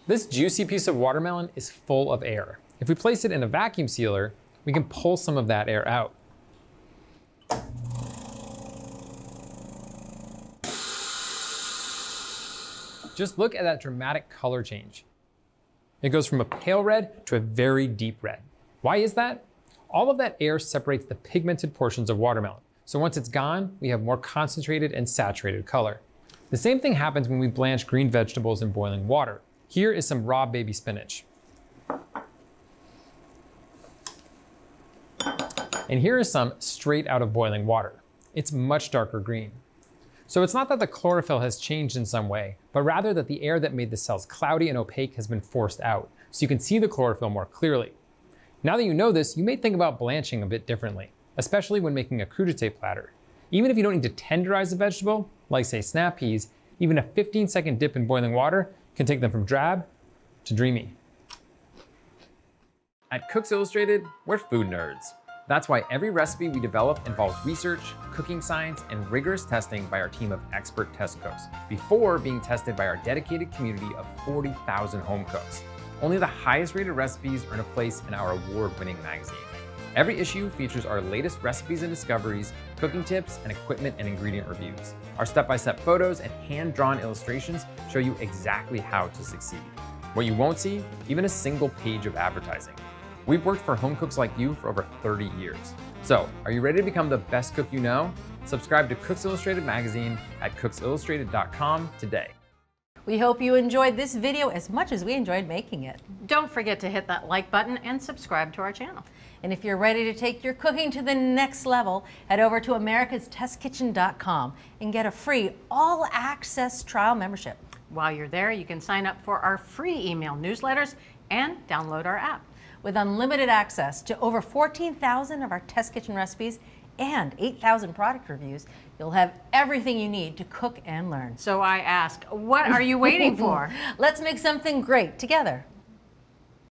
This juicy piece of watermelon is full of air. If we place it in a vacuum sealer, we can pull some of that air out. Just look at that dramatic color change. It goes from a pale red to a very deep red. Why is that? All of that air separates the pigmented portions of watermelon. So once it's gone, we have more concentrated and saturated color. The same thing happens when we blanch green vegetables in boiling water. Here is some raw baby spinach. And here is some straight out of boiling water. It's much darker green. So it's not that the chlorophyll has changed in some way, but rather that the air that made the cells cloudy and opaque has been forced out, so you can see the chlorophyll more clearly. Now that you know this, you may think about blanching a bit differently, especially when making a crudité platter. Even if you don't need to tenderize a vegetable, like say snap peas, even a 15-second dip in boiling water can take them from drab to dreamy. At Cooks Illustrated, we're food nerds. That's why every recipe we develop involves research, cooking science, and rigorous testing by our team of expert test cooks, before being tested by our dedicated community of 40,000 home cooks. Only the highest rated recipes earn a place in our award-winning magazine. Every issue features our latest recipes and discoveries, cooking tips, and equipment and ingredient reviews. Our step-by-step photos and hand-drawn illustrations show you exactly how to succeed. What you won't see, even a single page of advertising. We've worked for home cooks like you for over 30 years. So, are you ready to become the best cook you know? Subscribe to Cooks Illustrated magazine at cooksillustrated.com today. We hope you enjoyed this video as much as we enjoyed making it. Don't forget to hit that like button and subscribe to our channel. And if you're ready to take your cooking to the next level, head over to americastestkitchen.com and get a free all-access trial membership. While you're there, you can sign up for our free email newsletters and download our app. With unlimited access to over 14,000 of our test kitchen recipes and 8,000 product reviews, you'll have everything you need to cook and learn. So I ask, what are you waiting for? Let's make something great together.